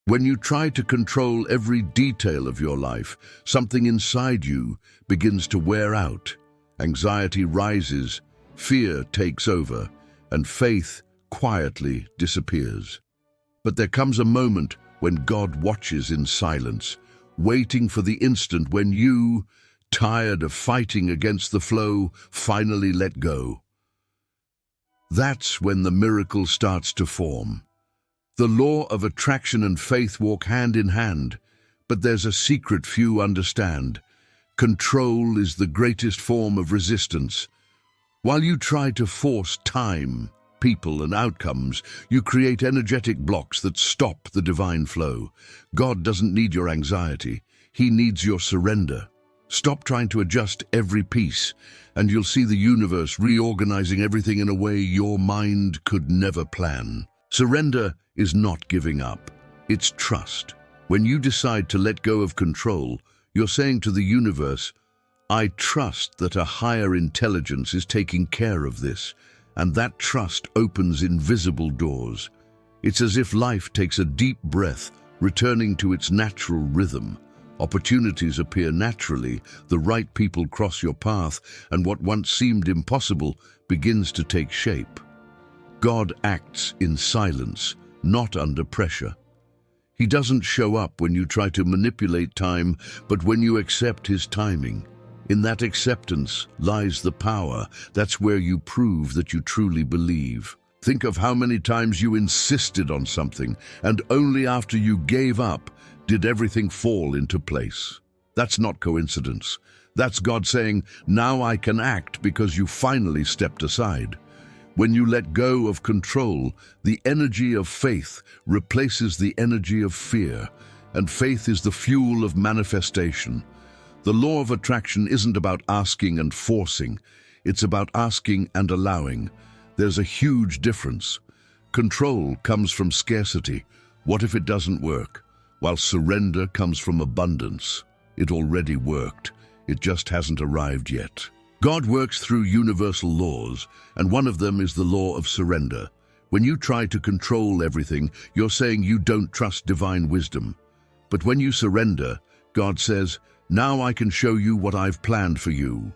When you try to control every detail of your life, something inside you begins to wear out. Anxiety rises, fear takes over, and faith quietly disappears. But there comes a moment when God watches in silence, waiting for the instant when you, tired of fighting against the flow, finally let go. That's when the miracle starts to form. The law of attraction and faith walk hand in hand, but there's a secret few understand. Control is the greatest form of resistance. While you try to force time, people, and outcomes, you create energetic blocks that stop the divine flow. God doesn't need your anxiety. He needs your surrender. Stop trying to adjust every piece, and you'll see the universe reorganizing everything in a way your mind could never plan. Surrender is not giving up. It's trust. When you decide to let go of control, you're saying to the universe, I trust that a higher intelligence is taking care of this, and that trust opens invisible doors. It's as if life takes a deep breath, returning to its natural rhythm. Opportunities appear naturally, the right people cross your path, and what once seemed impossible begins to take shape. God acts in silence, not under pressure. He doesn't show up when you try to manipulate time, but when you accept his timing. In that acceptance lies the power. That's where you prove that you truly believe. Think of how many times you insisted on something, and only after you gave up did everything fall into place. That's not coincidence. That's God saying, now I can act because you finally stepped aside. When you let go of control, the energy of faith replaces the energy of fear, and faith is the fuel of manifestation. The law of attraction isn't about asking and forcing. It's about asking and allowing. There's a huge difference. Control comes from scarcity. What if it doesn't work? While surrender comes from abundance. It already worked. It just hasn't arrived yet. God works through universal laws, and one of them is the law of surrender. When you try to control everything, you're saying you don't trust divine wisdom. But when you surrender, God says, now I can show you what I've planned for you.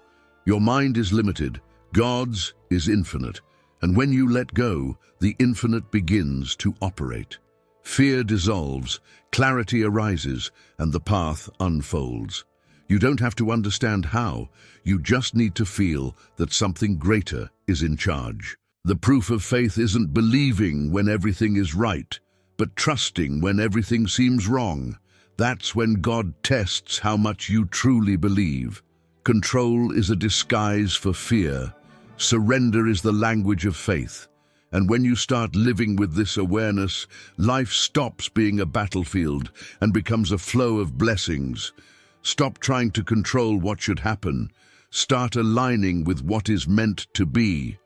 Your mind is limited, God's is infinite, and when you let go, the infinite begins to operate. Fear dissolves, clarity arises, and the path unfolds. You don't have to understand how, you just need to feel that something greater is in charge. The proof of faith isn't believing when everything is right, but trusting when everything seems wrong. That's when God tests how much you truly believe. Control is a disguise for fear. Surrender is the language of faith. And when you start living with this awareness, life stops being a battlefield and becomes a flow of blessings. Stop trying to control what should happen. Start aligning with what is meant to be.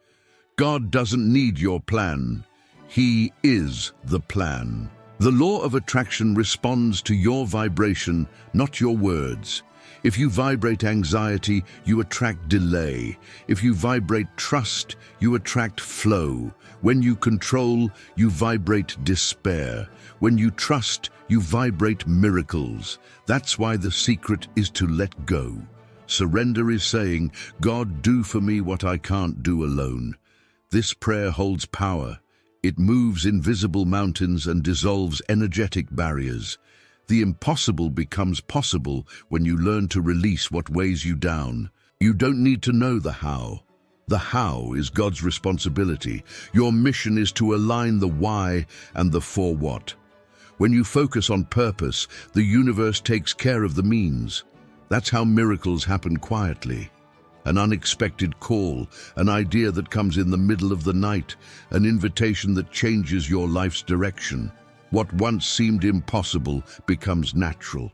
God doesn't need your plan. He is the plan. The law of attraction responds to your vibration, not your words. If you vibrate anxiety, you attract delay. If you vibrate trust, you attract flow. When you control, you vibrate despair. When you trust, you vibrate miracles. That's why the secret is to let go. Surrender is saying, God, do for me what I can't do alone. This prayer holds power. It moves invisible mountains and dissolves energetic barriers. The impossible becomes possible when you learn to release what weighs you down. You don't need to know the how. The how is God's responsibility. Your mission is to align the why and the for what. When you focus on purpose, the universe takes care of the means. That's how miracles happen quietly. An unexpected call, an idea that comes in the middle of the night, an invitation that changes your life's direction. What once seemed impossible becomes natural.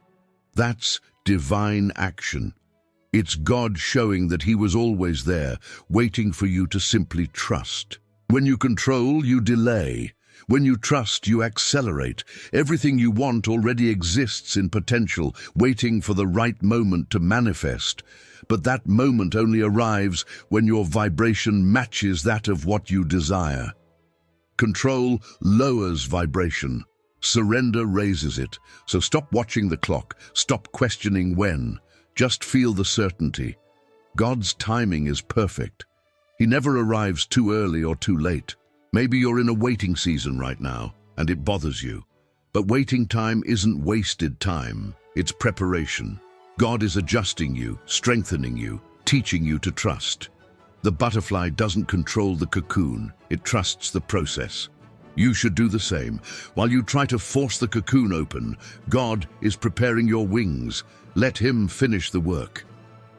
That's divine action. It's God showing that He was always there, waiting for you to simply trust. When you control, you delay. When you trust, you accelerate. Everything you want already exists in potential, waiting for the right moment to manifest. But that moment only arrives when your vibration matches that of what you desire. Control lowers vibration. Surrender raises it. So stop watching the clock, stop questioning when. Just feel the certainty. God's timing is perfect. He never arrives too early or too late. Maybe you're in a waiting season right now, and it bothers you. But waiting time isn't wasted time, it's preparation. God is adjusting you, strengthening you, teaching you to trust. The butterfly doesn't control the cocoon, it trusts the process. You should do the same. While you try to force the cocoon open, God is preparing your wings. Let Him finish the work.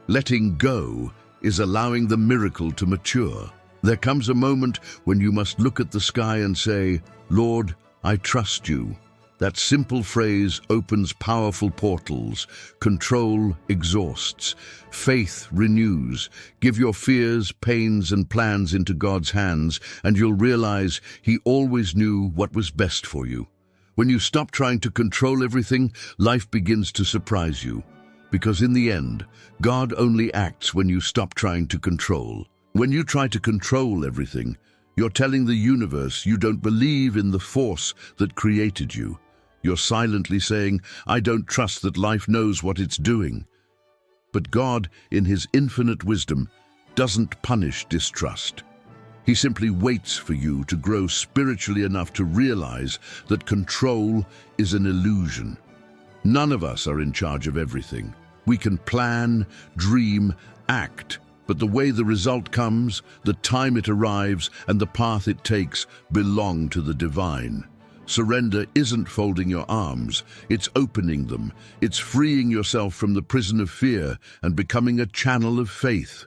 Letting go is allowing the miracle to mature. There comes a moment when you must look at the sky and say, "Lord, I trust you." That simple phrase opens powerful portals. Control exhausts. Faith renews. Give your fears, pains, and plans into God's hands, and you'll realize He always knew what was best for you. When you stop trying to control everything, life begins to surprise you. Because in the end, God only acts when you stop trying to control. When you try to control everything, you're telling the universe you don't believe in the force that created you. You're silently saying, "I don't trust that life knows what it's doing." But God, in His infinite wisdom, doesn't punish distrust. He simply waits for you to grow spiritually enough to realize that control is an illusion. None of us are in charge of everything. We can plan, dream, act, but the way the result comes, the time it arrives, and the path it takes belong to the divine. Surrender isn't folding your arms, it's opening them. It's freeing yourself from the prison of fear and becoming a channel of faith.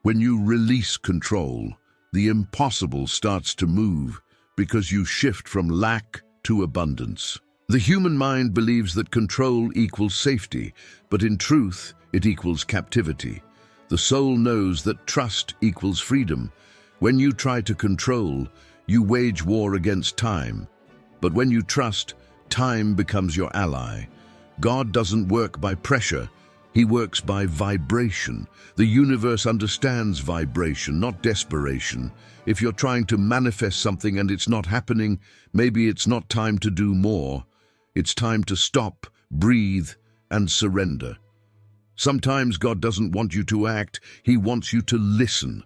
When you release control, the impossible starts to move because you shift from lack to abundance. The human mind believes that control equals safety, but in truth, it equals captivity. The soul knows that trust equals freedom. When you try to control, you wage war against time. But when you trust, time becomes your ally. God doesn't work by pressure, He works by vibration. The universe understands vibration, not desperation. If you're trying to manifest something and it's not happening, maybe it's not time to do more. It's time to stop, breathe, and surrender. Sometimes God doesn't want you to act, He wants you to listen.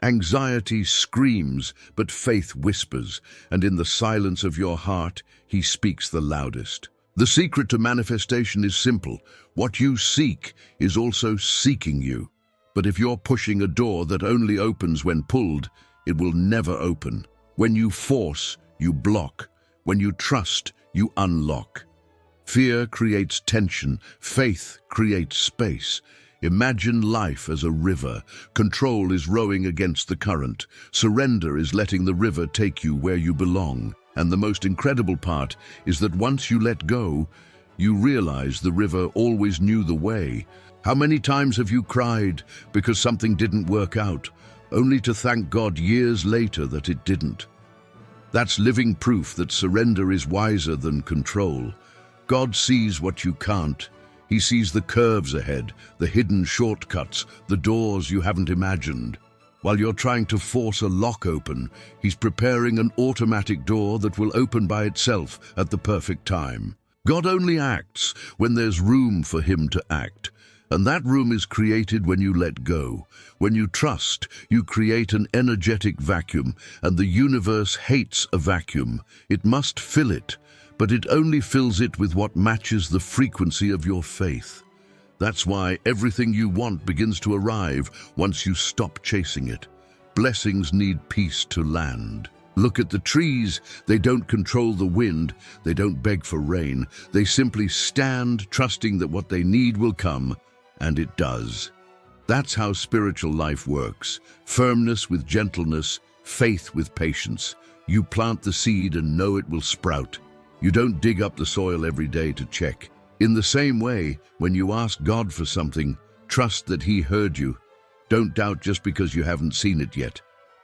Anxiety screams, but faith whispers, and in the silence of your heart, He speaks the loudest. The secret to manifestation is simple. What you seek is also seeking you. But if you're pushing a door that only opens when pulled, it will never open. When you force, you block. When you trust, you unlock. Fear creates tension. Faith creates space. Imagine life as a river. Control is rowing against the current. Surrender is letting the river take you where you belong. And the most incredible part is that once you let go, you realize the river always knew the way. How many times have you cried because something didn't work out, only to thank God years later that it didn't? That's living proof that surrender is wiser than control. God sees what you can't. He sees the curves ahead, the hidden shortcuts, the doors you haven't imagined. While you're trying to force a lock open, He's preparing an automatic door that will open by itself at the perfect time. God only acts when there's room for Him to act. And that room is created when you let go. When you trust, you create an energetic vacuum, and the universe hates a vacuum. It must fill it, but it only fills it with what matches the frequency of your faith. That's why everything you want begins to arrive once you stop chasing it. Blessings need peace to land. Look at the trees. They don't control the wind. They don't beg for rain. They simply stand, trusting that what they need will come, and it does. That's how spiritual life works. Firmness with gentleness, faith with patience. You plant the seed and know it will sprout. You don't dig up the soil every day to check. In the same way, when you ask God for something, trust that He heard you. Don't doubt just because you haven't seen it yet.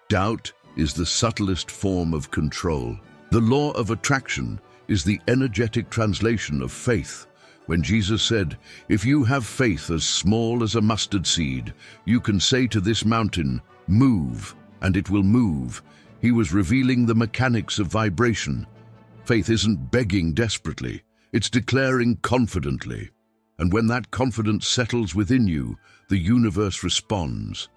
Doubt is the subtlest form of control. The law of attraction is the energetic translation of faith. When Jesus said, "If you have faith as small as a mustard seed, you can say to this mountain, 'Move,' and it will move," He was revealing the mechanics of vibration. Faith isn't begging desperately, it's declaring confidently. And when that confidence settles within you, the universe responds.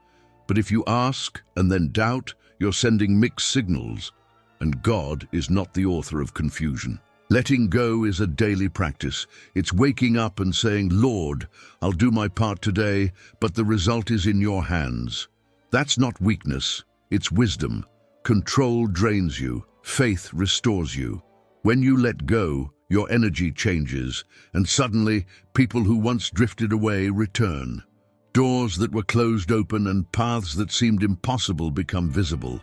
But if you ask and then doubt, you're sending mixed signals, and God is not the author of confusion. Letting go is a daily practice. It's waking up and saying, Lord, I'll do my part today, but the result is in your hands. That's not weakness, it's wisdom. Control drains you, faith restores you. When you let go, your energy changes, and suddenly, people who once drifted away return. Doors that were closed open and paths that seemed impossible become visible.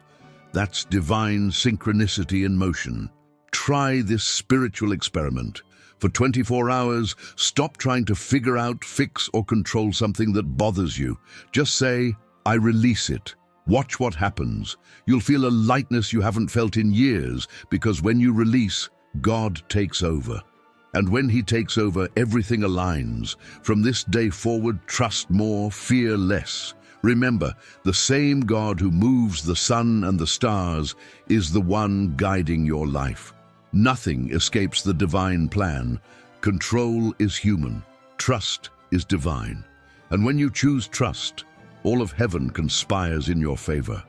That's divine synchronicity in motion. Try this spiritual experiment. For 24 hours, stop trying to figure out, fix, or control something that bothers you. Just say, I release it. Watch what happens. You'll feel a lightness you haven't felt in years, because when you release, God takes over. And when He takes over, everything aligns. From this day forward, trust more, fear less. Remember, the same God who moves the sun and the stars is the one guiding your life. Nothing escapes the divine plan. Control is human. Trust is divine. And when you choose trust, all of heaven conspires in your favor.